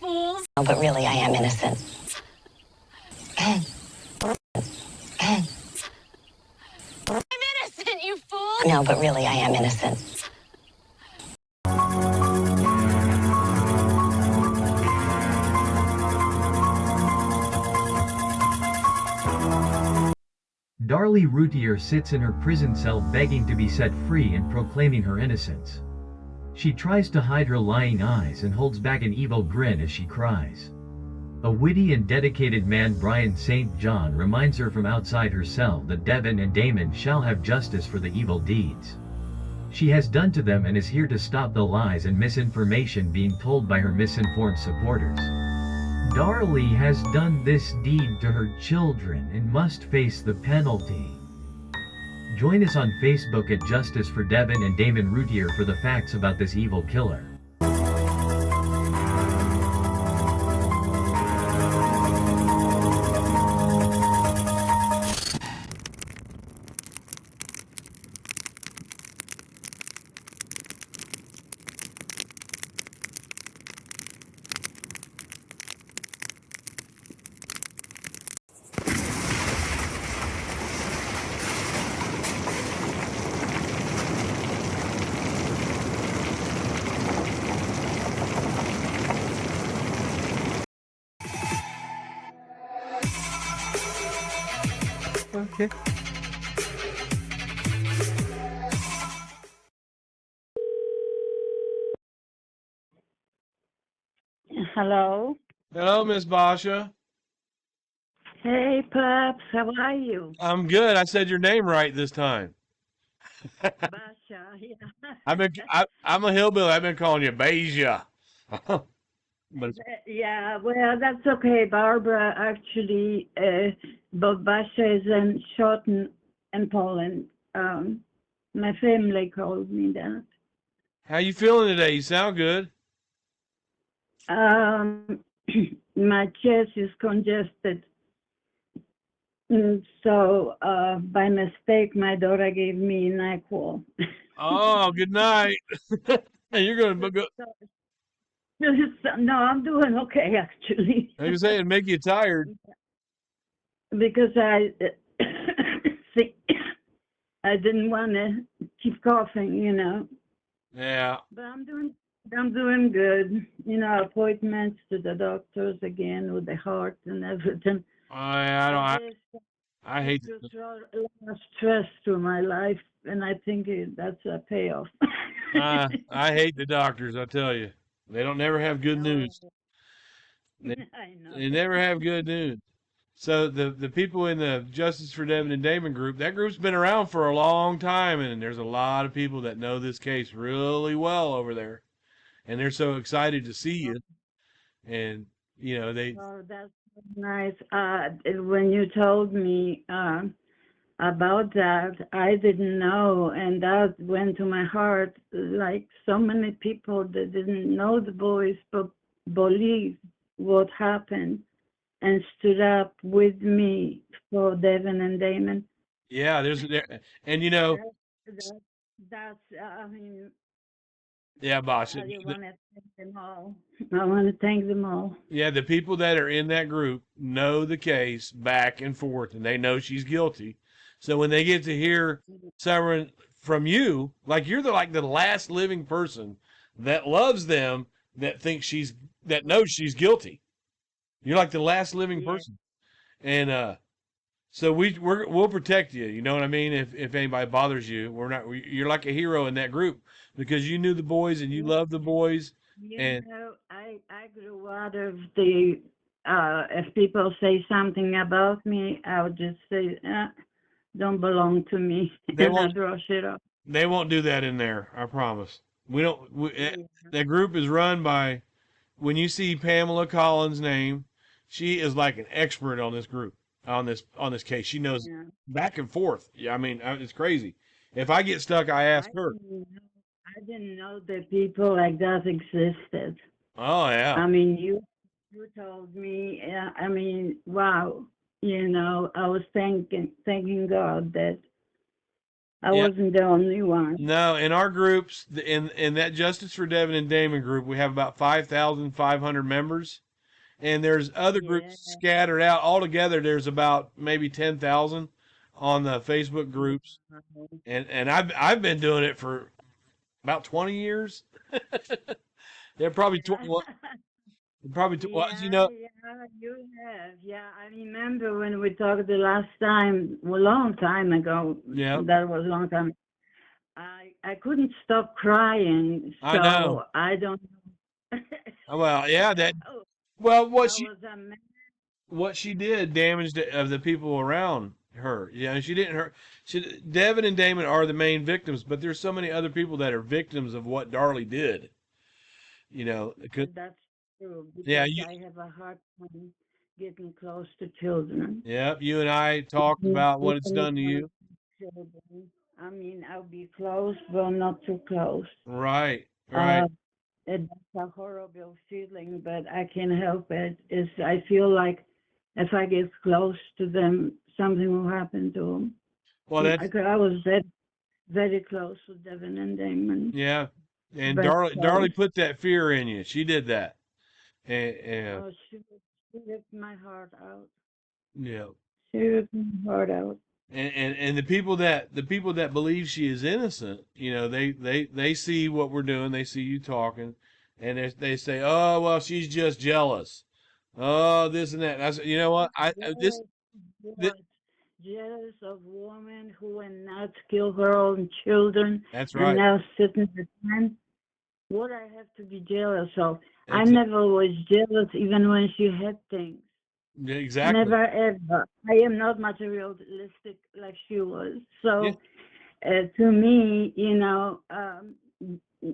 fools! No, but really, I am innocent. I'm innocent, you fool! No, but really, I am innocent. Darlie Routier sits in her prison cell begging to be set free and proclaiming her innocence. She tries to hide her lying eyes and holds back an evil grin as she cries. A witty and dedicated man, Bryan StJohn, reminds her from outside her cell that Devon and Damon shall have justice for the evil deeds she has done to them, and is here to stop the lies and misinformation being told by her misinformed supporters. Darlie has done this deed to her children and must face the penalty. Join us on Facebook at JusticeforDevonandDamon Routier for the facts about this evil killer. Okay. Hello. Hello, Miss Basia. Hey, Pops. How are you? I'm good. I said your name right this time. Basia, yeah. I'm a hillbilly. I've been calling you Basia. But Yeah, well, that's okay. Barbara, actually, but Basia is short in Poland. My family called me that. how you feeling today? You sound good. My chest is congested. So, by mistake, my daughter gave me NyQuil. Oh, good night. You're gonna go. No, I'm doing okay, actually. Like you say, it make you tired. Because see, I didn't want to keep coughing, Yeah. But I'm doing good. Appointments to the doctors again with the heart and everything. I don't. I hate It it. just brought a lot of stress to my life, and I think that's a payoff. I hate the doctors. I tell you, they don't never have good news. They, I know. they never have good news. So the people in the Justice for Devon and Damon group, that group's been around for a long time, and there's a lot of people that know this case really well over there, and they're so excited to see you. And they. Oh, that's nice. When you told me about that, I didn't know, and that went to my heart. Like so many people that didn't know the boys, but believed what happened and stood up with me for Devon and Damon. Yeah, and That's I mean, yeah, boss. I want to thank them all. I want to thank them all. Yeah, the people that are in that group know the case back and forth, and they know she's guilty. So when they get to hear someone from you, like you're the last living person that loves them, that knows she's guilty. You're like the last living Yeah. person, and so we'll protect you. You know what I mean? If anybody bothers you, you're like a hero in that group because you knew the boys and you love the boys. And I grew out of the, if people say something about me, I'll just say, don't belong to me, they and I won't brush it off. they won't do that in there. I promise. We don't. That group is run by. When you see Pamela Collins' name, she is like an expert on this group on this case. She knows Yeah. back and forth. Yeah, I mean it's crazy. If I get stuck, I ask her. I didn't know that people like that existed. Oh yeah. I mean, you told me. I mean, wow. I was thanking God that I Yeah. wasn't the only one. No, in our groups, in that Justice for Devon and Damon group, we have about 5,500 members, and there's other Yeah. groups scattered out. Altogether, there's about maybe 10,000 on the Facebook groups, and I've been doing it for about 20 years. They're probably well, Yeah, yeah, you have. Yeah, I remember when we talked the last time, a long time ago. yeah, That was a long time. I couldn't stop crying, I know. so I don't know. Well, yeah, that Oh, well, I was a man. what she did damaged of the people around her. Yeah, she didn't hurt. Devin and Damon are the main victims, but there's so many other people that are victims of what Darlie did. You know, That's true yeah, because I have a hard time getting close to children. yeah, you and I talked about what it's Getting done to close you. to children. I mean, I'll be close, but not too close. Right, right. Uh, that's a horrible feeling, but I can't help it. I feel like if I get close to them, something will happen to Well, them. that's I was very, very close with Devin and Damon. yeah. And Very close. Darlie put that fear in you. She did that. And Oh, she ripped my heart out. yeah. She ripped my heart out. And the people that believe she is innocent, you know, they see what we're doing, they see you talking, and they say, oh well, she's just jealous, oh this and that. And I said, you know what, Jealous, this what? Jealous of women who will not kill her own children that's and right, now sitting behind. What I have to be jealous of? I it's never was jealous even when she had things. exactly, Never ever. I am not materialistic like she was. yeah. So to me,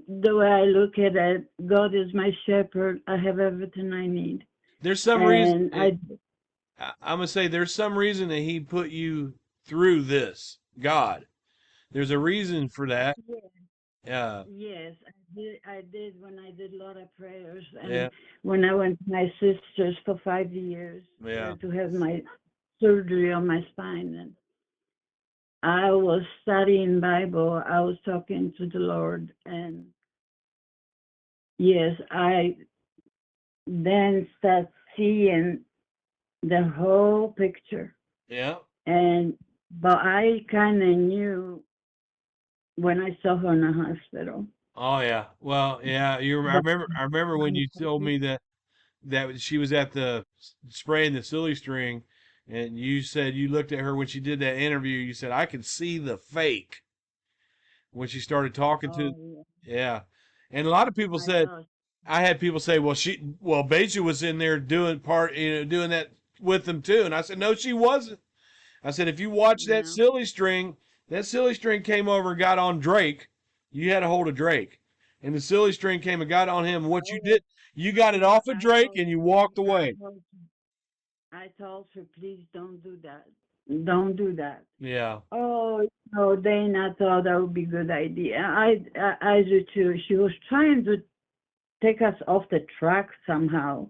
the way I look at it, God is my shepherd. I have everything I need. There's some reason, And I, I'm gonna say there's some reason that he put you through this, God. There's a reason for that. Yeah, yes, I did when I did a lot of prayers yeah, and when I went to my sister's for 5 years yeah. to have my surgery on my spine. And I was studying Bible. I was talking to the Lord, and yes, I then start seeing the whole picture. Yeah. And but I kind of knew when I saw her in the hospital. Oh yeah. Well, yeah. But I remember when you told me that she was at the spraying the silly string, and you said you looked at her when she did that interview. You said I could see the fake when she started talking to. oh, Yeah, and a lot of people I said thought, I had people say, well, Basia was in there doing doing that with them too, and I said no, she wasn't. I said if you watch no. that silly string came over and got on Drake. You had a hold of Drake, and the silly string came and got on him. What you Oh, did, you got it yeah, off of Drake and you walked away. I told her, please don't do that. Don't do that. Yeah. Oh, no, they not thought that would be a good idea. I do too. She was trying to take us off the track somehow,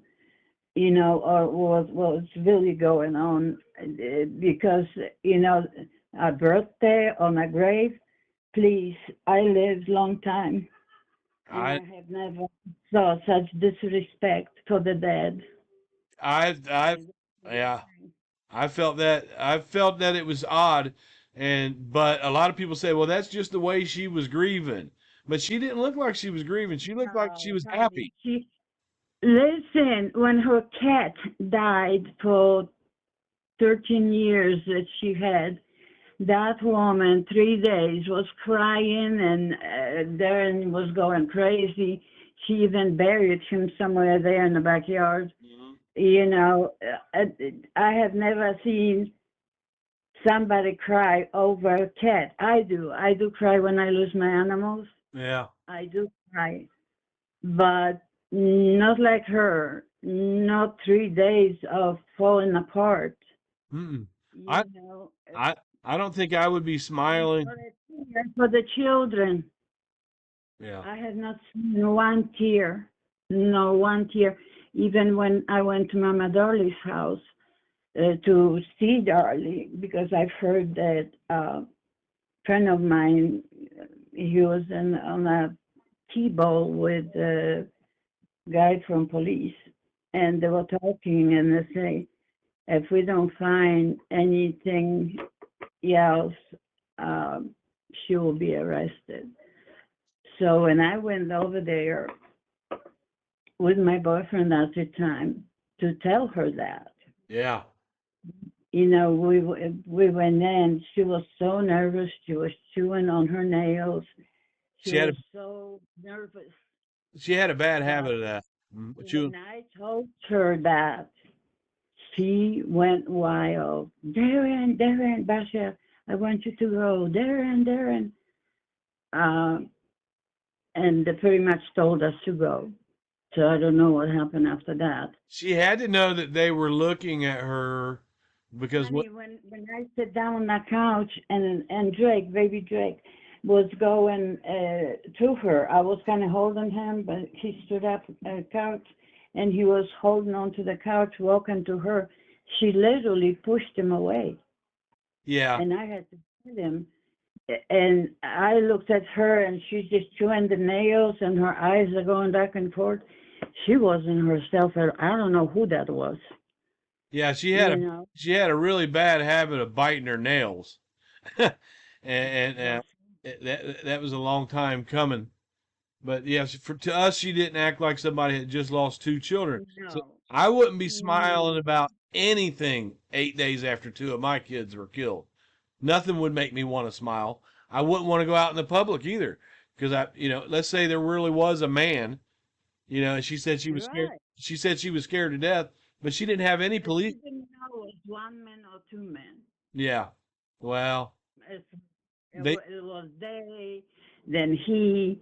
or what's really going on, because, our birthday on my grave, please, I lived long time, and I I have never saw such disrespect for the dead. I yeah. I felt that it was odd, but a lot of people say, well, that's just the way she was grieving. But she didn't look like she was grieving. She looked like she No, was honey, happy. listen, when her cat died for 13 years that she had, that woman, 3 days, was crying and Darren was going crazy. She even buried him somewhere there in the backyard. Mhm. I have never seen somebody cry over a cat. I do. I do cry when I lose my animals. Yeah. I do cry. But not like her. Not 3 days of falling apart. Mm-mm. I You know, I I don't think I would be and smiling. for the children, Yeah. I have not seen one tear. No, one tear. Even when I went to Mama Darlie's house to see Darlie, because I've heard that friend of mine, he was on a T-ball with a guy from police, and they were talking, and they say, if we don't find anything else, she will be arrested. So when I went over there with my boyfriend at the time to tell her that, Yeah. you know, we went in. She was so nervous. She was chewing on her nails. She She was so nervous. had a bad But habit of that. when I told her that, she went wild. Darren, Basia, I want you to go. Darren. And they pretty much told us to go. So I don't know what happened after that. She had to know that they were looking at her because Honey, when I sit down on that couch and Drake, baby Drake, was going to her, I was kind of holding him, but he stood up at the couch and he was holding on to the couch, walking to her. She literally pushed him away. Yeah. And I had to tell him. And I looked at her and she's just chewing the nails and her eyes are going back and forth. She wasn't herself. I don't know who that was. Yeah, she You had know? a really bad habit of biting her nails. and that was a long time coming. But yes, to us, she didn't act like somebody had just lost two children. So No. I wouldn't be No. smiling about anything 8 days after two of my kids were killed. Nothing would make me want to smile. I wouldn't want to go out in the public either, because let's say there really was a man, and she said she was scared. Right. She said she was scared to death, but she didn't have any But police. she didn't know it was one man or two men. Yeah, well, It, they it was they, then he,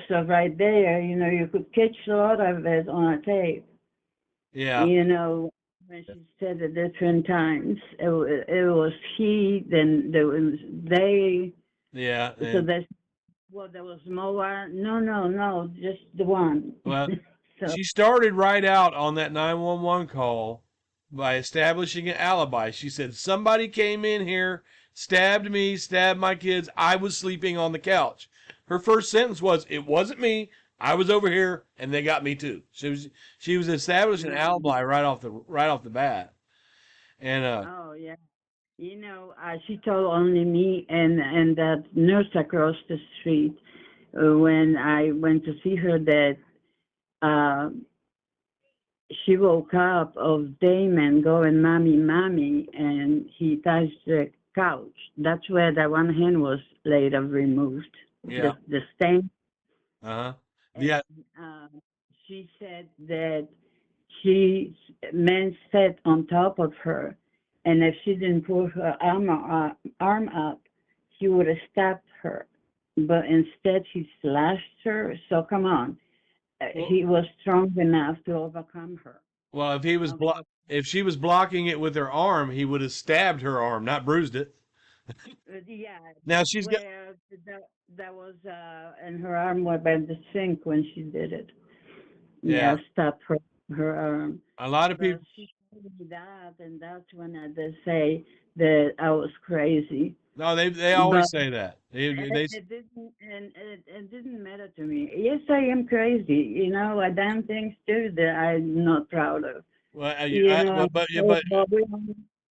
so right there, you could catch a lot of it on a tape. yeah, When she said it different times, it was he, then there was they. yeah, So and there was more. No, just the one. well, So she started right out on that 911 call by establishing an alibi. She said somebody came in here, stabbed me, stabbed my kids. I was sleeping on the couch. Her first sentence was, "It wasn't me. I was over here, and they got me too." She was establishing an alibi right off the bat, and oh yeah, she told only me and that nurse across the street when I went to see her that uh, she woke up of Damon going, "Mommy, mommy," and he touched the couch. That's where the one hand was later removed, yeah, the stain. uh huh, And yeah, she said that she man sat on top of her, and if she didn't put her arm up, he would have stabbed her. But instead, he slashed her. So come on, well, he was strong enough to overcome her. well, if she was blocking it with her arm, he would have stabbed her arm, not bruised it. Yeah, Now that's she's got where that was, and her arm was by the sink when she did it. yeah. Yeah, stop her arm. A lot of But people. she told me that, and that's when I did say that I was crazy. No, they But always say that. They it didn't, and it didn't matter to me. Yes, I am crazy. I done things too that I'm not proud of. well, I but yeah, suppose, but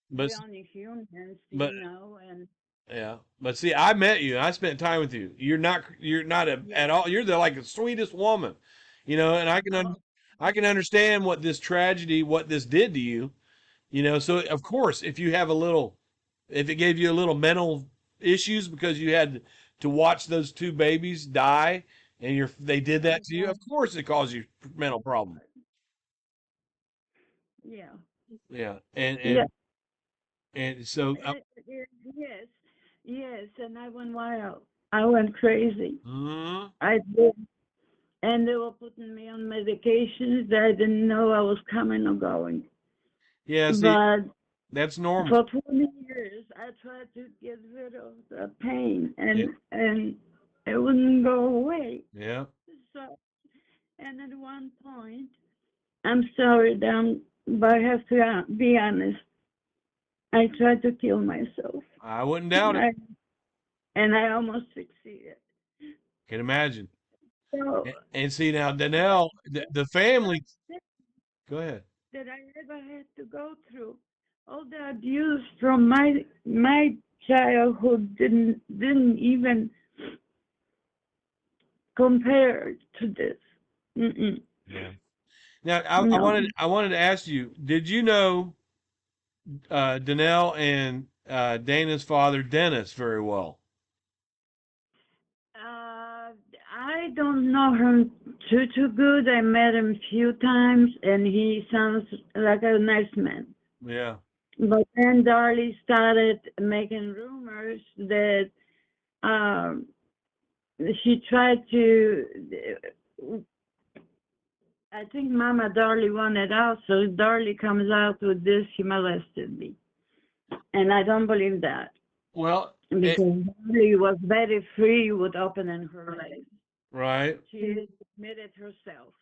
but we only humans, but and yeah, but see, I met you. I spent time with you. You're not at yeah. all. You're like the sweetest woman, and I can understand what this tragedy, what this did to you. So of course, if it gave you a little mental issues because you had to watch those two babies die and they did that to you, of course it caused you mental problems. Yeah. Yeah, and Yeah. and and so Yes. Yes. And I went wild. I went crazy. mhm. I did. And they were putting me on medications that I didn't know I was coming or going. Yeah, see, But that's normal. for 20 years, I tried to get rid of the pain, Yeah, and it wouldn't go away. yeah. So, and at one point, I'm sorry, but I have to be honest. I tried to kill myself. I wouldn't doubt it. I, and I almost succeeded. Can imagine. So And see now, Danelle, the family. Go ahead. that I ever had to go through, all the abuse from my childhood didn't even compare to this. Mm-mm. Yeah. Now, No. I wanted to ask you, did you know Danelle and Dana's father, Dennis, very well? I don't know him too good. I met him a few times, and he sounds like a nice man. Yeah. But then Darlie started making rumors that um, she tried to. I think Mama Darlie wanted out, so Darlie comes out with this. He molested me, and I don't believe that Well, because Darlie was very free with opening her legs. right. She admitted herself.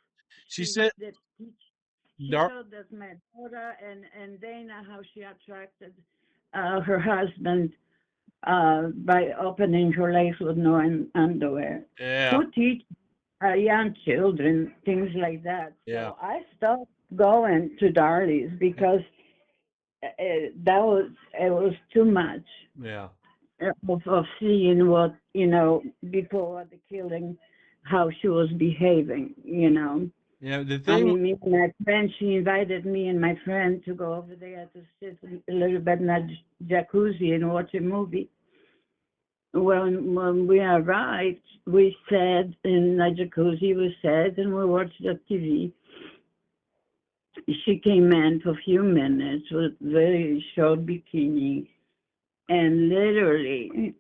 She She said, did. She Dar- told us my daughter and Dana how she attracted her husband by opening her legs with no underwear. yeah, Who teach young children things like that? yeah, So I stopped going to Darlie's because it was too much yeah, of seeing what before the killing, how she was behaving. yeah. The I thing, mean, me and my friend, she invited me and my friend to go over there to sit a little bit in the jacuzzi and watch a movie. When we arrived, we sat in the jacuzzi, we sat and we watched the TV. She came in for a few minutes with very short bikini and literally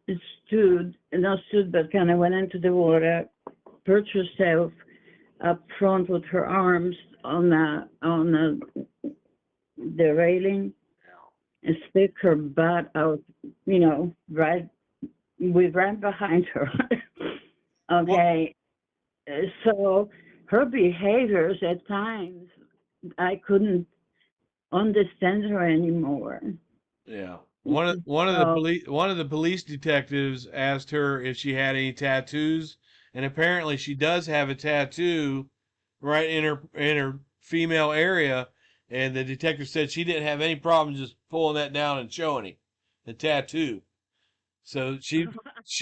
not stood, but kind of went into the water, perched herself up front with her arms on the railing and stick her butt out, right behind her. Okay. So her behaviors at times, I couldn't understand her anymore. yeah. So, One of the police detectives asked her if she had any tattoos, and apparently she does have a tattoo right in her female area. And the detective said she didn't have any problem just pulling that down and showing him the tattoo. So she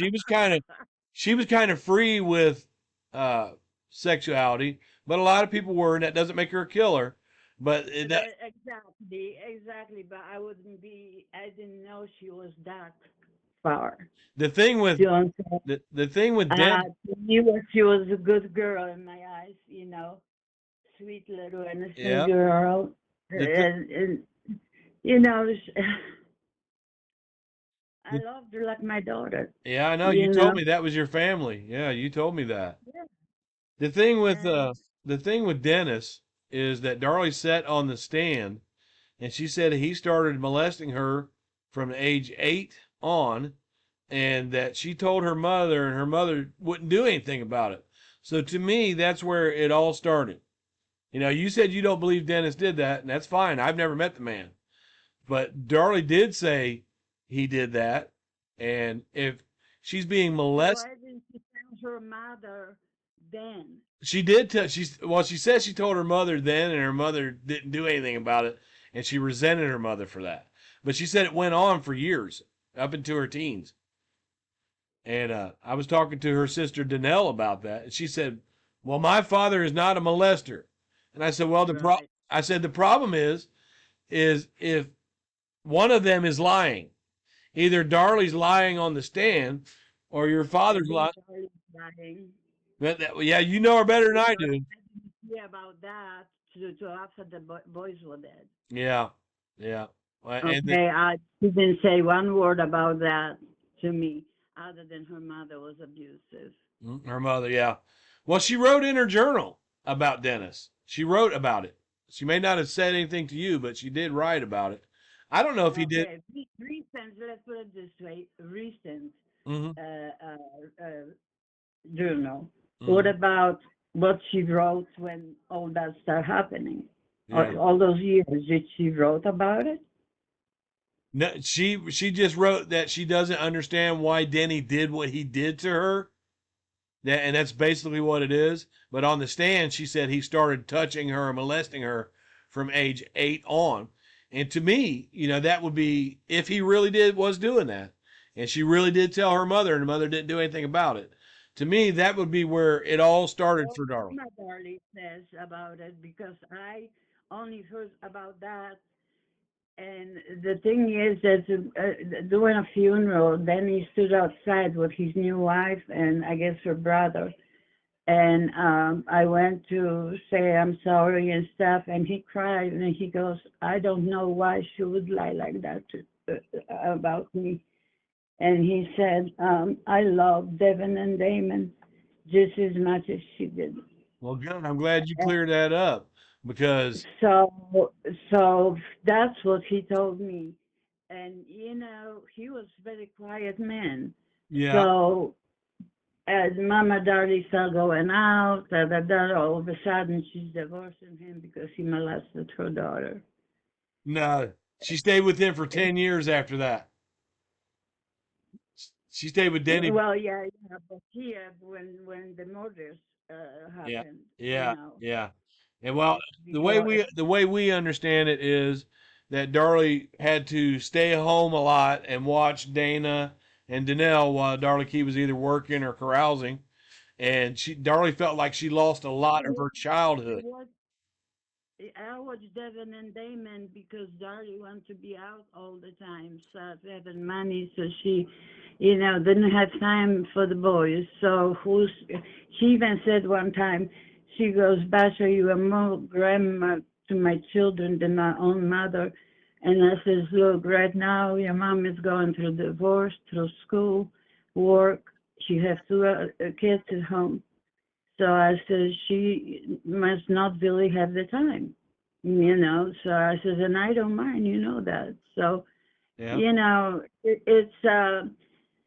was kind of free with uh, sexuality, but a lot of people were, and that doesn't make her a killer. But that exactly. But I didn't know she was that far. the thing with You know what I'm saying? the thing with Den To me, she was a good girl in my eyes, sweet little innocent yeah girl. the th- And you know, I the, loved her like my daughter, yeah, I know you you told know. me that was your family. Yeah, you told me that. Yeah. The thing with And the thing with Dennis is that Darlie sat on the stand and she said he started molesting her from age 8 on, and that she told her mother and her mother wouldn't do anything about it. So to me, that's where it all started. You said you don't believe Dennis did that, and that's fine. I've never met the man. But Darlie did say he did that. And if she's being so molested, why didn't she tell her mother then? she did tell, she said she told her mother then, and her mother didn't do anything about it. And she resented her mother for that. But she said it went on for years, up into her teens. And I was talking to her sister Danelle about that, and she said, "Well, my father is not a molester." And I said, "Well, Right. I said the problem is if one of them is lying, either Darlie's lying on the stand, or your I father's think lying." Charlie's dying. Yeah, you know her better than I Because do. I didn't hear about that to after the boys were dead. Yeah, yeah. Okay, she didn't say one word about that to me, other than her mother was abusive. Her mother, yeah. Well, she wrote in her journal about Dennis. She wrote about it. She may not have said anything to you, but she did write about it. I don't know if he did. Okay, recent, let's put it this way, recent Hmm. uh, uh, uh, journal. What Hmm. about what she wrote when all that started happening? Yeah. All those years, did she wrote about it? No, she just wrote that she doesn't understand why Denny did what he did to her. And that's basically what it is. But on the stand, she said he started touching her and molesting her from age 8 on. And to me, that would be if he really was doing that, and she really did tell her mother, and the mother didn't do anything about it. To me, that would be where it all started Well, for Darlie. my Darlie says about it because I only heard about that. And the thing is that during a funeral, then he stood outside with his new wife and I guess her brother. And I went to say I'm sorry and stuff, and he cried and he goes, I don't know why she would lie like that about me. And he said, I love Devon and Damon just as much as she did. Well, good. I'm glad you cleared that up because So that's what he told me. And he was a very quiet man. yeah, So as Mama Darlie started going out, all of a sudden she's divorcing him because he molested her daughter. no, she stayed with him for 10 years after that. She stayed with Denny. Well, yeah, but here when the murders Yeah, happened, yeah, yeah. And well, the way before. we understand it is that Darlie had to stay home a lot and watch Dana and Danelle while Darlie Key was either working or carousing, and Darlie felt like she lost a lot of her childhood. I watched Devon and Damon because Darlie wanted to be out all the time, started having money, so she, didn't have time for the boys. So she even said one time, she goes, Basia, you are more grandma to my children than my own mother. And I says, look, right now your mom is going through divorce, through school, work. She has two kids at home. So I said, she must not really have the time, So I said, and I don't mind, that. So, Yeah,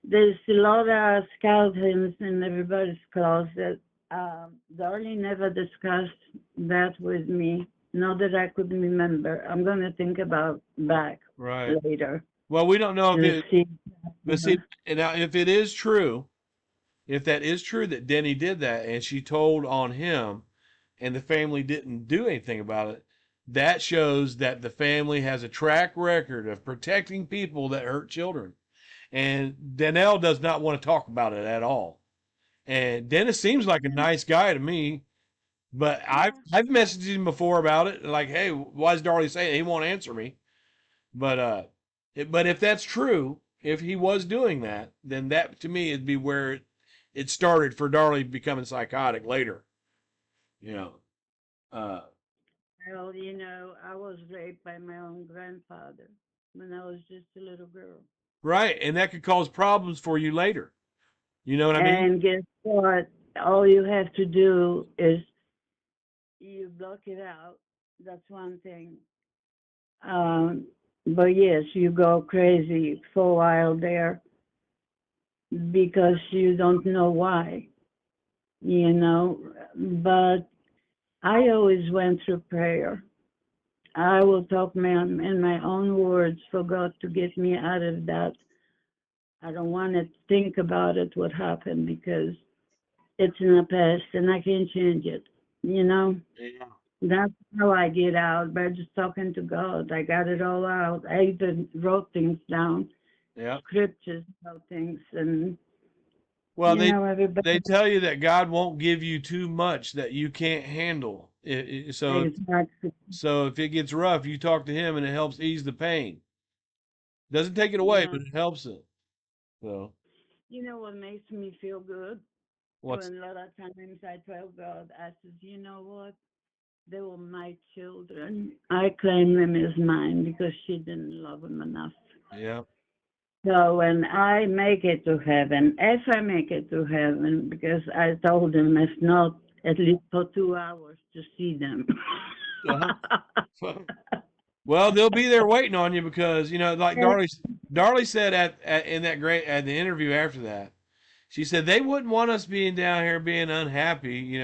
there's a lot of skeletons in everybody's closet. Darlie never discussed that with me, not that I could remember. I'm going to think about back right. later Well, we don't know if to it, see. but see, and now if it is true, if that is true that Denny did that and she told on him and the family didn't do anything about it, that shows that the family has a track record of protecting people that hurt children. And Danelle does not want to talk about it at all. And Dennis seems like a nice guy to me, but Yeah. I've messaged him before about it, like, hey, why is Darlie saying it? He won't answer me. But but if that's true, if he was doing that, then that to me it'd be where it started for Darlie becoming psychotic later. You know. Uh, Well, I was raped by my own grandfather when I was just a little girl. right, and that could cause problems for you later. You know what I mean? And guess what? All you have to do is you block it out. That's one thing. Um, but yes, you go crazy for a while there because you don't know why, But I always went through prayer. I will talk in my own words for God to get me out of that. I don't want to think about it, what happened, because it's in the past and I can't change it, Yeah. That's how I get out, by just talking to God. I got it all out. I even wrote things down, Yeah. scriptures about things, and, Well, everybody, they tell you that God won't give you too much that you can't handle. exactly. So if it gets rough, you talk to him and it helps ease the pain. Doesn't take it away, Yeah. but it helps it. So You know what makes me feel good? what's When a lot of times I tell God, I says, you know what? They were my children. I claim them as mine because she didn't love them enough. yeah. So when I make it to heaven, if I make it to heaven, because I told them if not, at least for 2 hours to see them. Uh-huh. Well, they'll be there waiting on you because like Darlie said in that great at the interview after that, she said they wouldn't want us being down here being unhappy.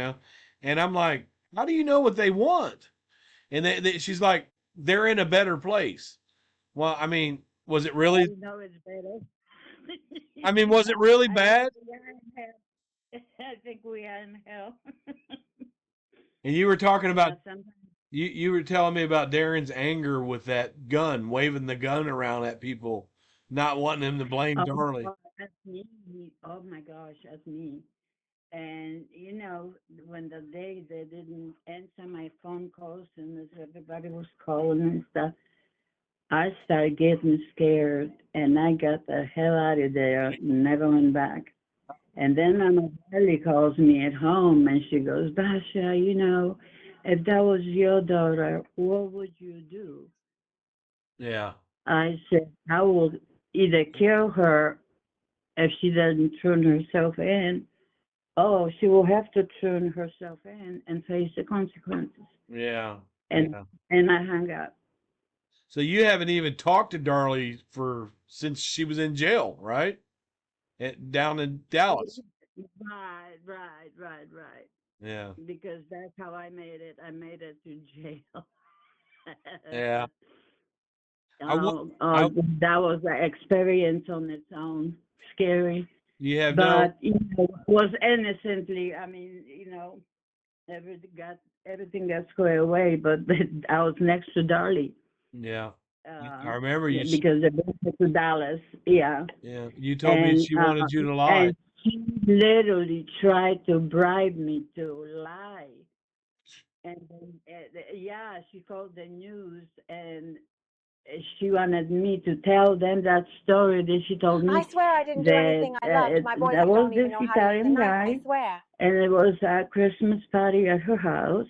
And I'm like, how do you know what they want? And she's like, they're in a better place. Well, I mean, Was it really? It's better. I mean, was it really I bad? think we are in hell. I think we are in hell. And you were talking about Sometimes. you were telling me about Darren's anger with that gun, waving the gun around at people, not wanting him to blame Oh, Darlie. that's me. Oh my gosh, that's me. And when the day they didn't answer my phone calls and as everybody was calling and stuff, I started getting scared and I got the hell out of there, never went back. And then Mama Darlie calls me at home and she goes, Basia, if that was your daughter, what would you do? Yeah. I said, I would either kill her if she doesn't turn herself in. Oh, she will have to turn herself in and face the consequences. Yeah. And Yeah. and I hung up. So you haven't even talked to Darlie since she was in jail, right? Down in Dallas. Right. Yeah. Because that's how I made it. I made it to jail. Yeah. I wa- Oh, I that was an experience on its own, scary. you have no But was innocently. I mean, everything got squared away. But I was next to Darlie. yeah. I remember Yeah, you because they went to Dallas. Yeah, yeah, you told me and she wanted you to lie. and she literally tried to bribe me to lie. And then, yeah, she called the news and she wanted me to tell them that story that she told me I swear I didn't do that anything I loved. My there boyfriend was don't this even know how to use a Italian knife. I guy swear. and it was a Christmas party at her house.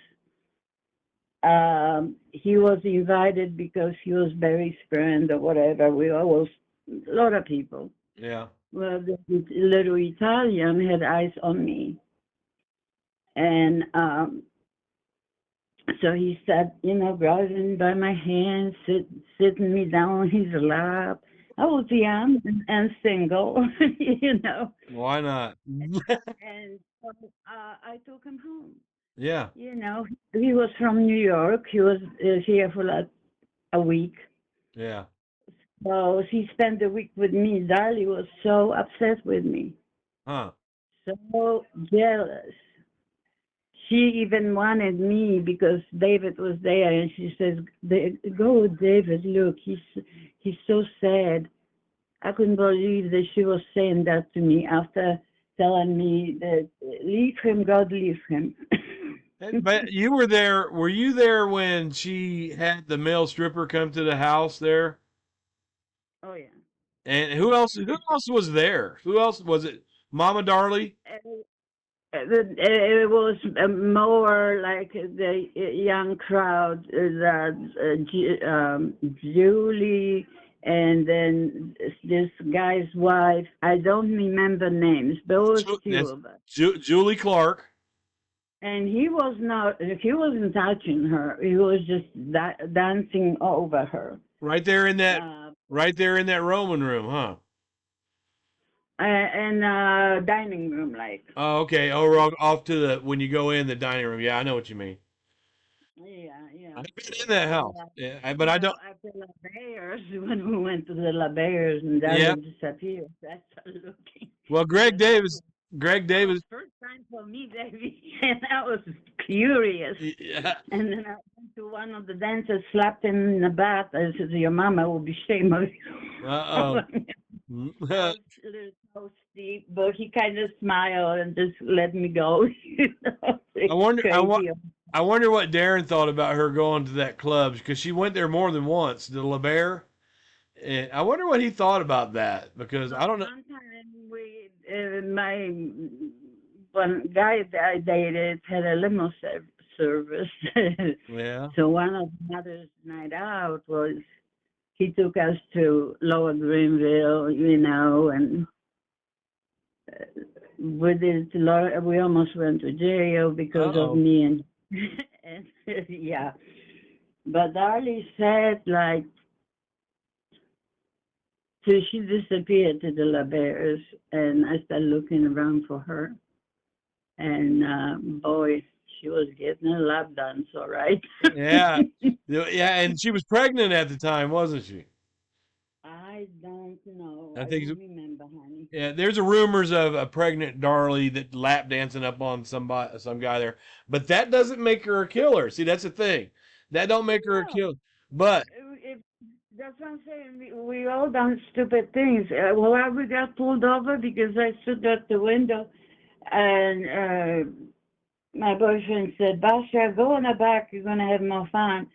He was invited because he was Barry's friend or whatever. We all was a lot of people. Yeah. Well, the little Italian had eyes on me. And so he sat, grabbing by my hand, sitting me down on his lap. I was young and single, Why not? and so, I took him home. Yeah. He was from New York. He was here for like a week. Yeah. So he spent the week with me. Darlie was so upset with me, Huh. so jealous. She even wanted me because David was there, and she says, "Go, David. Look, he's so sad." I couldn't believe that she was saying that to me after telling me that leave him, God, leave him. But you were there. Were you there when she had the male stripper come to the house there? Oh yeah. And who else? Who else was there? Who else was it? Mama Darlie? It was more like the young crowd, Julie, and then this guy's wife. I don't remember names, but it was few That's of us. Julie Clark. And he wasn't touching her. He was just dancing over her. Right there in that Roman room, huh? And dining room, like. Oh, okay. Oh, we're off to when you go in the dining room. Yeah, I know what you mean. Yeah. I've been in that house. Yeah, but I don't. After La Bears, when we went to the La Bears and Yeah. Darlie disappeared, I started looking. Well, Greg Davis. That was first time for me, baby, and I was curious. Yeah. And then I went to one of the dancers, slapped him in the back. I said, "Your mama will be ashamed of you." Uh I was a little toasty, but he kind of smiled and just let me go. I wonder what Darren thought about her going to that club because she went there more than once, the La Bear. And I wonder what he thought about that because I don't know. One time my one guy that I dated had a limo service. Yeah. So one of the mother's night out was he took us to Lower Greenville, and we almost went to jail because of me and yeah. But Darlie said so she disappeared to the La Bears, and I started looking around for her. And boy, she was getting a lap dance, all right. Yeah. Yeah, and she was pregnant at the time, wasn't she? I I don't know. I I think don't remember, honey. yeah, there's a rumors of a pregnant Darlie that lap dancing up on some guy there, but that doesn't make her a killer. See, that's the thing. That don't make her a No, killer. But if, that's what I'm saying. We all done stupid things. Well, we got pulled over because I stood at the window, and my boyfriend said, "Basia, go in the back. You're gonna have more fun."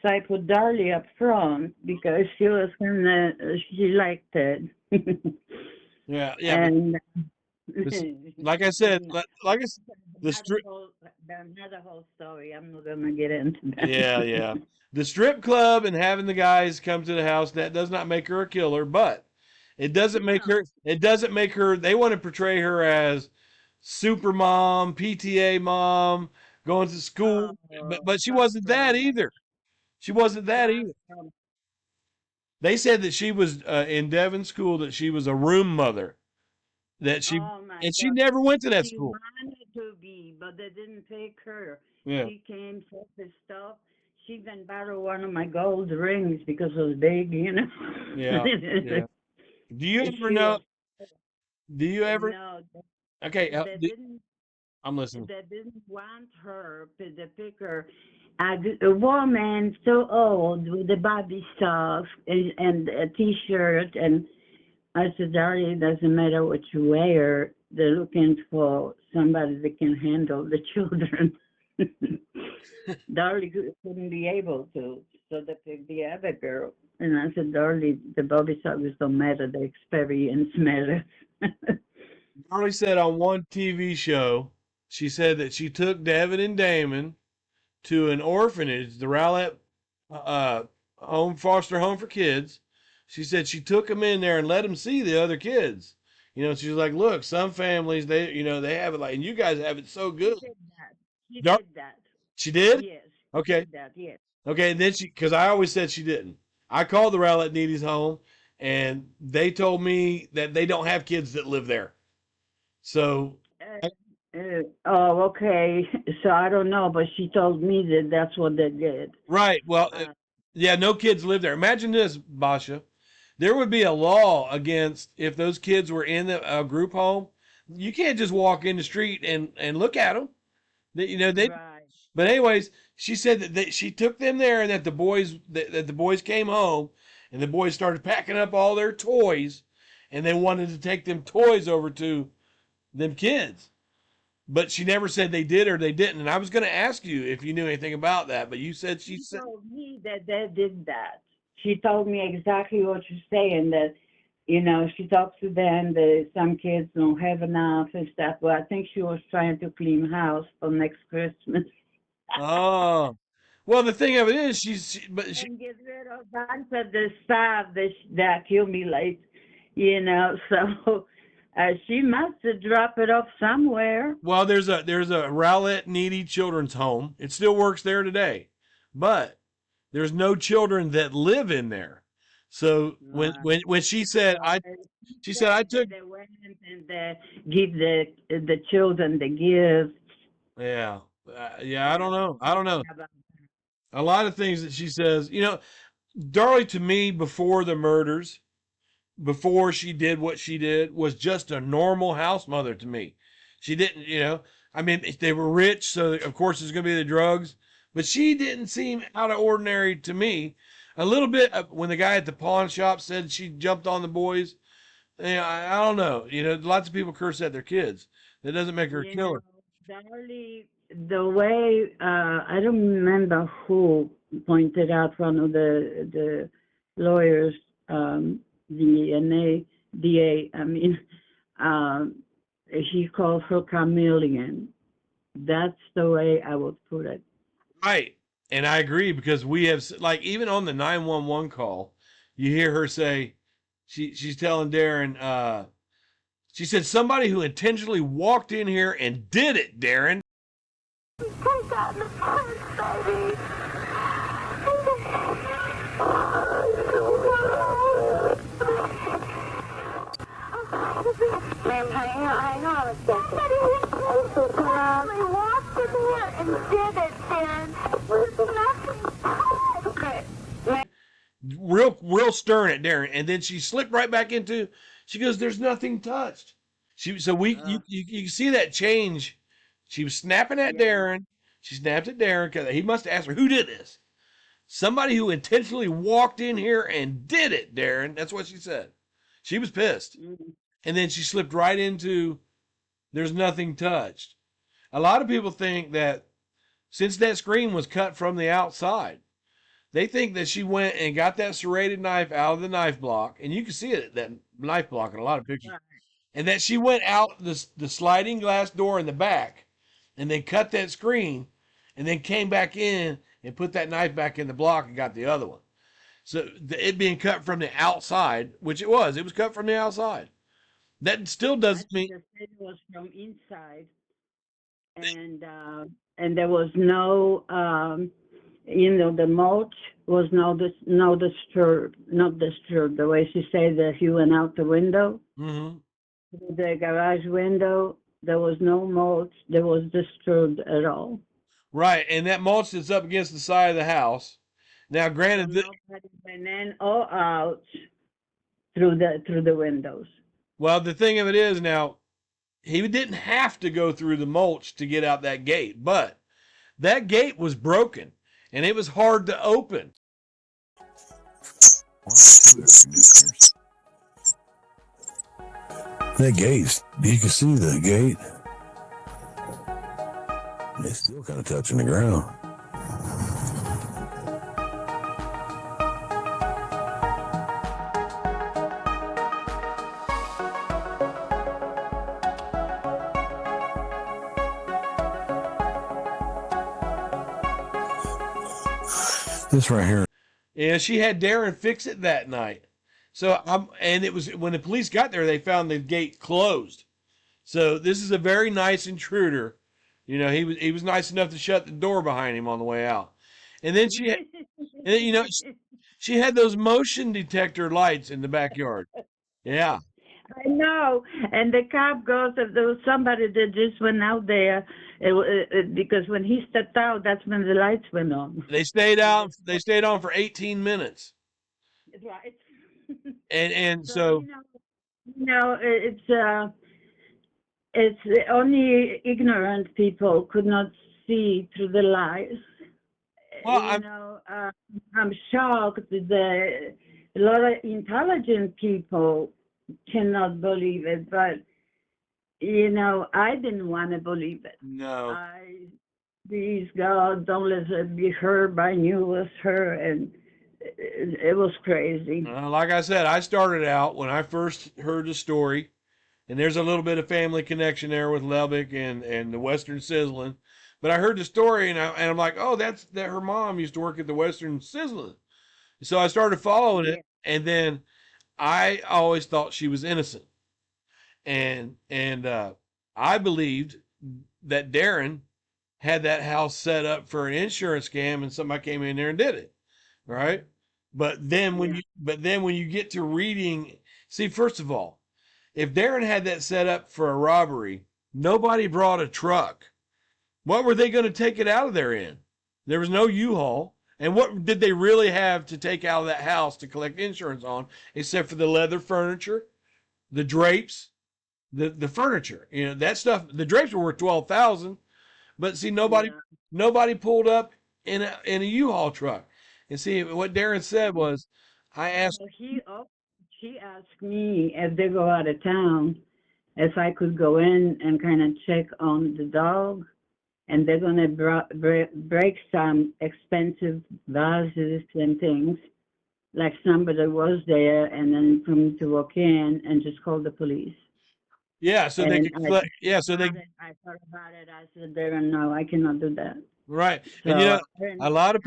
So I put Darlie up front because she liked it. yeah, And this- like I said, the strip. another whole story. I'm not gonna get into that. Yeah. The strip club and having the guys come to the house, that does not make her a killer, but it doesn't make her they want to portray her as super mom, PTA mom, going to school, but she Far wasn't that from it. either. She wasn't that Far either. from. They said that she was in Devon school that she was a room mother. Oh my She God. never went to that She school. wanted to be, but they didn't take her. Yeah. She came, took the stuff. She even borrowed one of my gold rings because it was big, you know. Yeah. Yeah. Do you ever She know? was, Do you ever? no, Okay, they didn't I'm listening. they didn't want her to pick her. A woman so old with the body stuff and a T-shirt, and I said, Darlie, it doesn't matter what you wear. They're looking for somebody that can handle the children. Darlie couldn't be able to, so they picked the other girl. And I said, Darlie, the body service don't matter. The experience matters. Darlie said on one TV show, she said that she took Devin and Damon to an orphanage, the Rowlett foster home for kids. She said she took them in there and let them see the other kids. You know, she was like, "Look, some families they have it like, and you guys have it so good." She did that. She Dar- did that. she did? Yes, she Okay. did that. Yes. Okay, and then because I always said she didn't. I called the Rowlett Needies home, and they told me that they don't have kids that live there. So, Oh, okay. So I don't know, but she told me that that's what they did. right. Well, Uh, yeah, no kids live there. Imagine this, Basha. There would be a law against if those kids were in a group home. You can't just walk in the street and look at them. They. right. But anyways, she said that she took them there, and that the boys came home, and the boys started packing up all their toys, and they wanted to take them toys over to them kids. But she never said they did or they didn't. And I was going to ask you if you knew anything about that, but you said she She said. told me that they did that. She told me exactly what you're saying, that, you know, she talks to them, that some kids don't have enough and stuff. Well, I think she was trying to clean house for next Christmas Oh, well, the thing of it is, and get rid of a bunch of the stuff that accumulates, you know. So she must have dropped it off somewhere. well, there's a Rowlett Needy Children's Home. It still works there today, but there's no children that live in there. So when she said she said I took. They went and they give the children the gifts. Yeah. I don't know. I don't know. A lot of things that she says, Darlie to me before the murders, before she did what she did, was just a normal house mother to me. She didn't, I mean, they were rich, so of course there's going to be the drugs, but she didn't seem out of ordinary to me. A little bit when the guy at the pawn shop said she jumped on the boys. I don't know. Lots of people curse at their kids. That doesn't make her a killer. Darlie, the way I don't remember who pointed out, one of the lawyers, the DA. I mean, he called her chameleon. That's the way I would put it. Right. And I agree because we have, like, even on the 911 call, you hear her say, she's telling Darren, she said, somebody who intentionally walked in here and did it, Darren. Take out the purse, baby. Ma'am, I know I was somebody intentionally walked in here and did it, Darren. There's nothing. Okay. real stern at Darren, and then she slipped right back into. She goes, "There's nothing touched." You see that change. She was snapping at Darren. She snapped at Darren because he must have asked her, "Who did this?" Somebody who intentionally walked in here and did it, Darren. That's what she said. She was pissed, and then she slipped right into. There's nothing touched. A lot of people think that since that screen was cut from the outside, they think that she went and got that serrated knife out of the knife block, and you can see it, that knife block in a lot of pictures, and that she went out the sliding glass door in the back, and then cut that screen, and then came back in and put that knife back in the block and got the other one. So it being cut from the outside, which it was cut from the outside. That still doesn't mean it was from inside, and there was no, the mulch was not disturbed. The way she said that he went out the window, the garage window, there was no mulch that was disturbed at all. Right, and that mulch that's up against the side of the house. Now, granted, nobody went in or out through the windows. Well, the thing of it is now, he didn't have to go through the mulch to get out that gate, but that gate was broken, and it was hard to open. That gate, you can see the gate. It's still kind of touching the ground. This right here. Yeah, she had Darren fix it that night. So and it was when the police got there, they found the gate closed. So this is a very nice intruder. He was nice enough to shut the door behind him on the way out. And then she had those motion detector lights in the backyard. Yeah. I know, and the cop goes, if there was somebody that just went out there, because when he stepped out, that's when the lights went on. They stayed out. They stayed on for 18 minutes. Right. And so it's only ignorant people could not see through the lies. Well, I'm shocked that a lot of intelligent people cannot believe it, but I didn't want to believe it. No. Please God, don't let it be her, but I knew it was her, and it was crazy. Like I said, I started out when I first heard the story, and there's a little bit of family connection there with Lubbock and the Western Sizzling, but I heard the story and I'm like, oh, that her mom used to work at the Western Sizzling, so I started following it, and then I always thought she was innocent, and I believed that Darren had that house set up for an insurance scam, and somebody came in there and did it, right? But then when you get to reading, see, first of all, if Darren had that set up for a robbery, nobody brought a truck. What were they going to take it out of there in? There was no U-Haul. And what did they really have to take out of that house to collect insurance on, except for the leather furniture, the drapes, the furniture? That stuff. The drapes were worth $12,000, but see, nobody pulled up in a U-Haul truck. And see, what Darren said was, I asked. She asked me if they go out of town, if I could go in and kind of check on the dog. And they're going to break some expensive vases and things, like somebody was there, and then for me to walk in and just call the police. Yeah, so they could collect. Yeah, so they. I thought about it. I said, Darren, no, I cannot do that. Right, So, and a lot of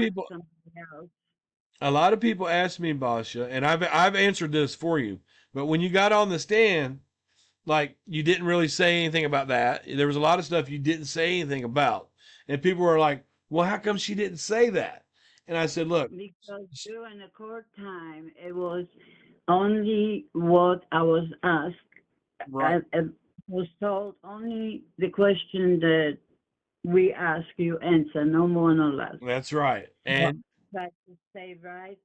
people ask me, Basia, and I've answered this for you, but when you got on the stand, like, you didn't really say anything about that. There was a lot of stuff you didn't say anything about. And people were like, well, how come she didn't say that? And I said, look. Because during the court time, it was only what I was asked. Right. I was told only the question that we ask you answer, no more, no less. That's right. And tried to say right,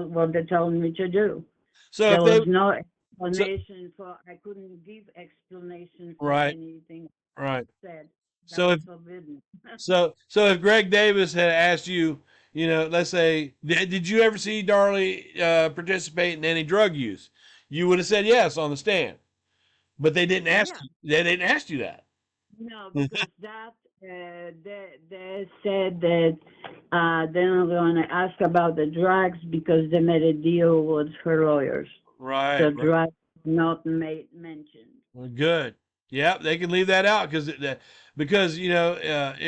what they told me to do. So There if they was no so, explanation I couldn't give explanation for right, anything right. said. That So was if forbidden. so if Greg Davis had asked you, let's say, did you ever see Darlie participate in any drug use? You would have said yes on the stand, but they didn't ask Yeah. you. They didn't ask you that. No, because that they said that they're not going to ask about the drugs because they made a deal with her lawyers. Right. So drugs not made mentioned. Well, good. Yep, they can leave that out because it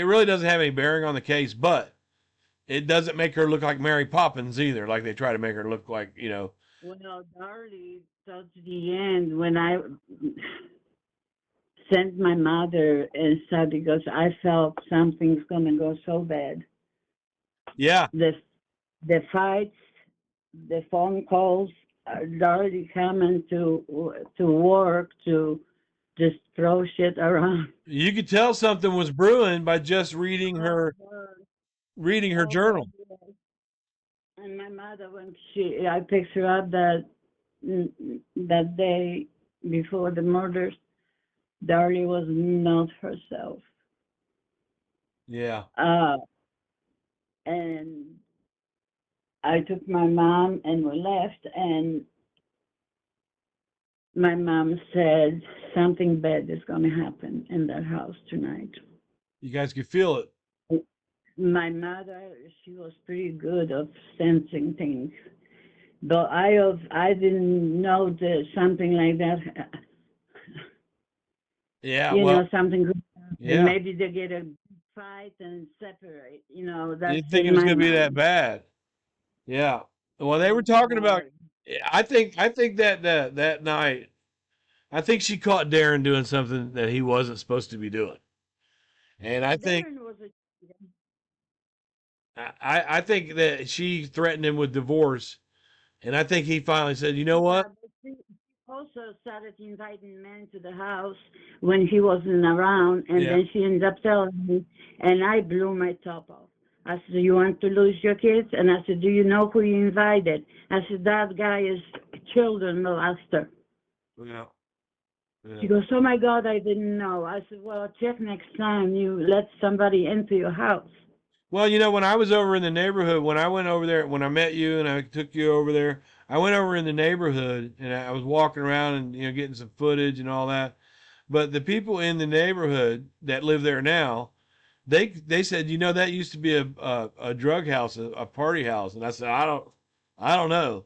really doesn't have any bearing on the case, but it doesn't make her look like Mary Poppins either, like they try to make her look like. Well, Darlie, towards the end, when I sent my mother and said because I felt something's gonna go so bad. Yeah. The fights, the phone calls, Darlie coming to work to just throw shit around. You could tell something was brewing by just reading her God, journal. yes. And my mother, when I picked her up that day before the murders, Darlie was not herself. Yeah. And I took my mom and we left, and my mom said something bad is going to happen in that house tonight. You guys could feel it. My mother, she was pretty good of sensing things, but I didn't know that something like that. Yeah. Something good happen. Yeah. Maybe they get a fight and separate. That's Didn't think in it was my going to be that mind. bad. Yeah. Well, they were talking about. I think that night, I think she caught Darren doing something that he wasn't supposed to be doing, and I think Darren was a I think that she threatened him with divorce, and I think he finally said, "You know what? but she also started inviting men to the house when he wasn't around, and Yeah. then she ended up telling me, and I blew my top off. I said, "You want to lose your kids?" And I said, "Do you know who you invited?" I said, "That guy is children molester." Yeah. She goes, "Oh my God, I didn't know." I said, "Well, check next time you let somebody into your house." Well, when I was over in the neighborhood, when I went over there, when I met you and I took you over there, I went over in the neighborhood and I was walking around and getting some footage and all that. But the people in the neighborhood that live there now, they said, that used to be a drug house, a party house, and I said, I don't know,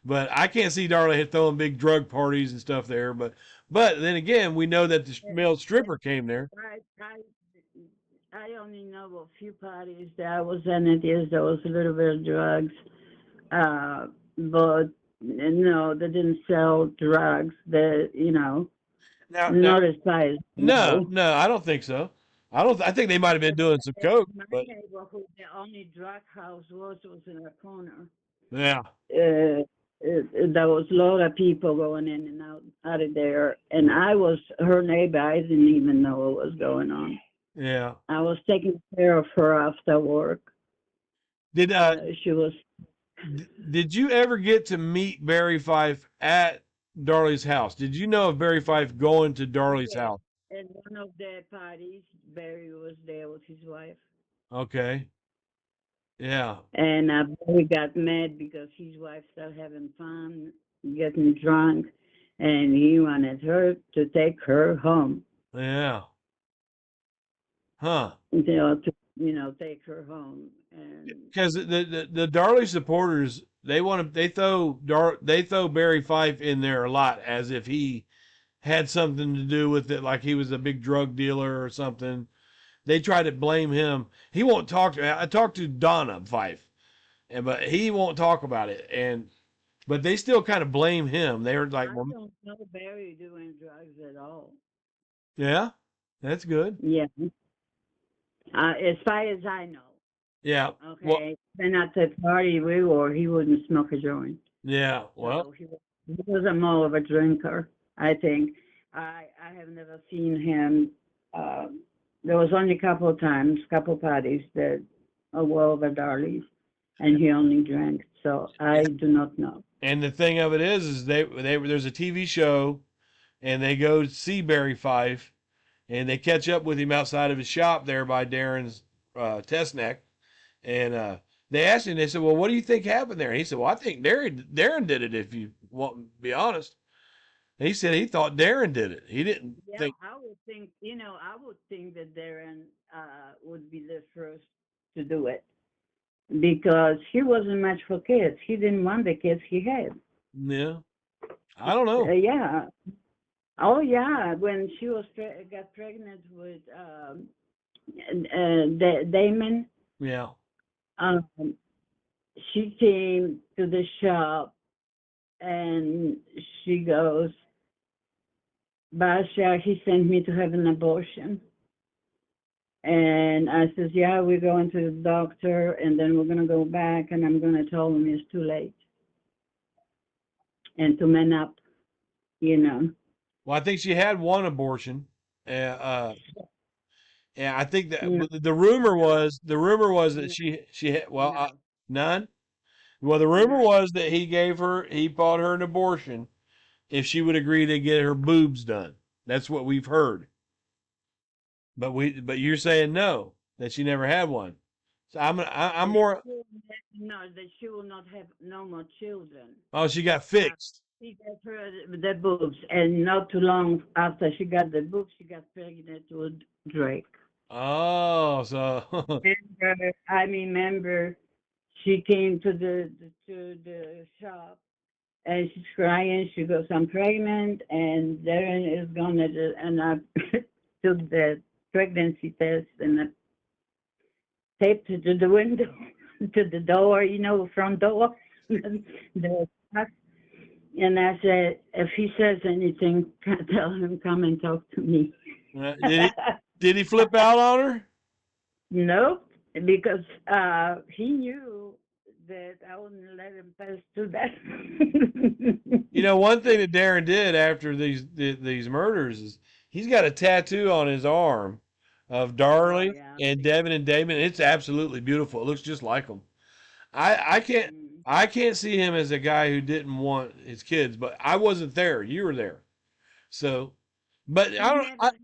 but I can't see Darlie throwing big drug parties and stuff there. But then again, we know that the male stripper came there. I only know a few parties that I was in it. Yes, there was a little bit of drugs, but no, they didn't sell drugs. Now, Not as far as no, I don't think so. I think they might have been doing some coke, my but neighborhood, the only drug house was in a corner. yeah, There was a lot of people going in and out of there, and I was her neighbor. I didn't even know what was going on. yeah. I was taking care of her after work. Did She was. did you ever get to meet Barry Fife at Darlie's house? Did you know of Barry Fife going to Darlie's house? In one of the parties, Barry was there with his wife. Okay. Yeah. And Barry got mad because his wife started having fun, getting drunk, and he wanted her to take her home. Yeah. Huh. Take her home. And Because the Darlie supporters, they throw Barry Fife in there a lot as if he had something to do with it, like he was a big drug dealer or something. They try to blame him. He won't talk to. I talked to Donna Fife, but he won't talk about it. But they still kind of blame him. They were like, I well, don't know Barry doing drugs at all. yeah, that's good. Yeah. As far as I know. Yeah. Okay. Well, Then at the party we were, he wouldn't smoke a joint. yeah. Well, So he was a more of a drinker, I think. I have never seen him. There was only a couple of times, couple parties that were over Darlie's. and he only drank. So I do not know. And the thing of it is there's a TV show, and they go see Barry Fife, and they catch up with him outside of his shop there by Darren's test neck, and they asked him. They said, "Well, what do you think happened there?" And he said, "Well, I think Darren did it. If you want to be honest." And he said he thought Darren did it. He didn't Yeah, think. I would think, I would think that Darren would be the first to do it because he wasn't much for kids. He didn't want the kids he had. Yeah, I don't know. Yeah. Oh, yeah. When she was got pregnant with Damon, Yeah. um, she came to the shop and she goes, Basia, he sent me to have an abortion. And I says, yeah, we're going to the doctor and then we're going to go back and I'm going to tell him it's too late. And to man up, Well, I think she had one abortion. Yeah, I think that the rumor was that she had, none. Well, the rumor was that he bought her an abortion if she would agree to get her boobs done. That's what we've heard. But you're saying no, that she never had one. So I'm more. No, that she will not have no more children. Oh, she got fixed. She got her the boobs, and not too long after she got the boobs, she got pregnant with Drake. Oh, so. I remember she came to the shop and she's crying. She goes, I'm pregnant, and Darren is gonna do, and I took the pregnancy test and I taped it to the window, to the door, front door. And I said, if he says anything, tell him come and talk to me. Did he flip out on her? Nope, because he knew that I wouldn't let him pass through that. One thing that Darren did after these murders is he's got a tattoo on his arm of Darlie and Devon and Damon. It's absolutely beautiful. It looks just like them. I can't see him as a guy who didn't want his kids, but I wasn't there. You were there, so. But I don't. Never had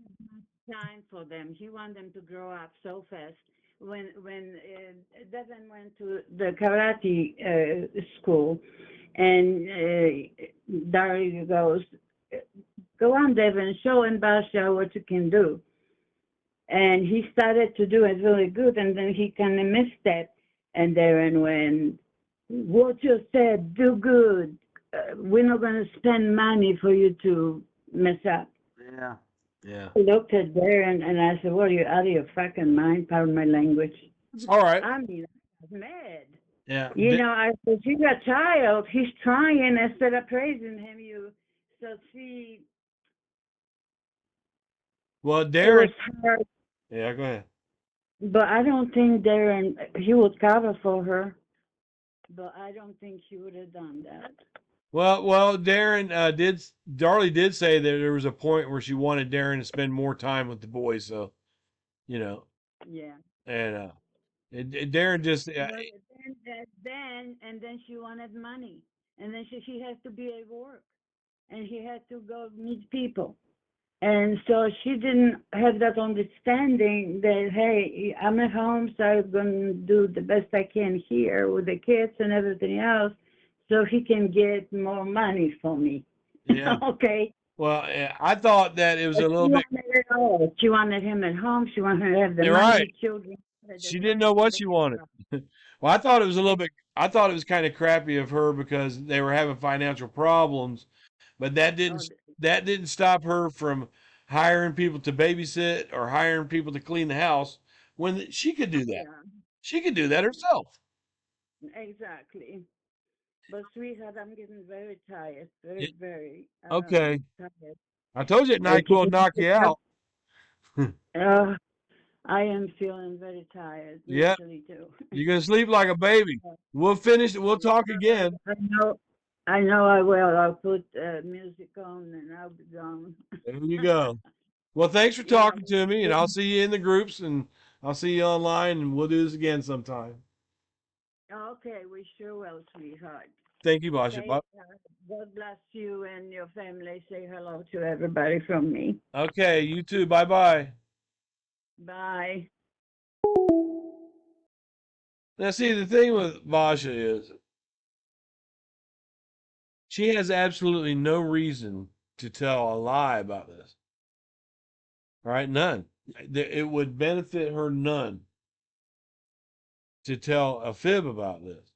time for them. He wanted them to grow up so fast. When Devon went to the karate school, and Darlie goes, "Go on, Devon, show him Basia what you can do." And he started to do it really good, and then he kind of missed that. And Darren went, what you said, do good. We're not going to spend money for you to mess up. Yeah. I looked at Darren and I said, well, you're out of your fucking mind, pardon my language. All right. I mean, I was mad. Yeah. I said, he's a child. He's trying. Instead of praising him, see. Well, Darren. Hard, yeah, go ahead. but I don't think Darren, he would cover for her, but I don't think he would have done that. Well, Darlie did say that there was a point where she wanted Darren to spend more time with the boys, so, Yeah. And Darren just. Then she wanted money, and then she has to be at work, and he had to go meet people. And so she didn't have that understanding that, hey, I'm at home, so I'm going to do the best I can here with the kids and everything else so he can get more money for me. Yeah. Okay. Well, I thought that it was a little bit. She wanted him at home. She wanted to have the You're money, right. children. She didn't know what she wanted. Well, I thought it was a little bit. I thought it was kind of crappy of her because they were having financial problems, but that didn't stop her from hiring people to babysit or hiring people to clean the house when she could do that. Yeah. She could do that herself. Exactly. But sweetheart, I'm getting very tired. Very. Okay. Tired. I told you NyQuil will knock you out. I am feeling very tired. Yeah. Too. You're going to sleep like a baby. We'll finish it. We'll talk again. I know I will. I'll put music on and I'll be gone. There you go. Well, thanks for talking to me, and I'll see you in the groups, and I'll see you online, and we'll do this again sometime. Okay, we sure will, sweetheart. Thank you, Basia. Okay, God bless you and your family. Say hello to everybody from me. Okay, you too. Bye-bye. Bye. Now, see, the thing with Basia is she has absolutely no reason to tell a lie about this. All right, none. It would benefit her none to tell a fib about this.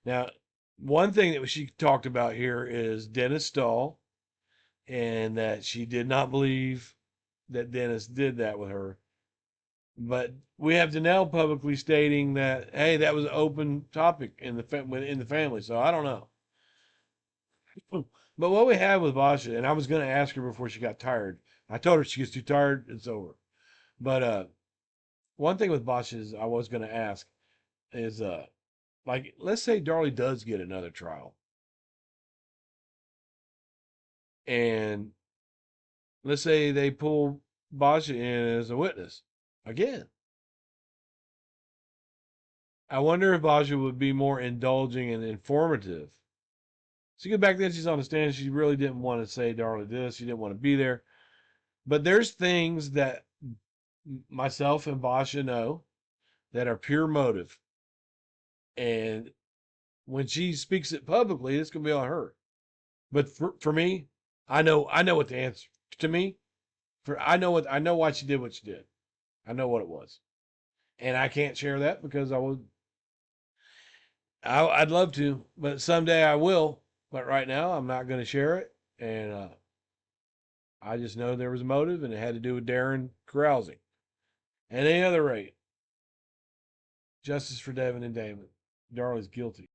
Now, one thing that she talked about here is Dennis Stahl, and that she did not believe that Dennis did that with her. But we have Danelle publicly stating that, hey, that was an open topic in the family. So I don't know. But what we have with Basia, and I was going to ask her before she got tired. I told her she gets too tired, it's over. But one thing with Basia is I was going to ask is, like, let's say Darlie does get another trial, and let's say they pull Basia in as a witness again. I wonder if Basia would be more indulging and informative. So back then she's on the stand. She really didn't want to say Darlie this. She didn't want to be there. But there's things that myself and Basia know that are pure motive. And when she speaks it publicly, it's gonna be on her. But for me, I know what the answer to me. I know why she did what she did. I know what it was, and I can't share that because I'd love to, but someday I will. But right now, I'm not going to share it, and I just know there was a motive, and it had to do with Darren carousing. At any other rate, justice for Devon and Damon. Darlie's guilty.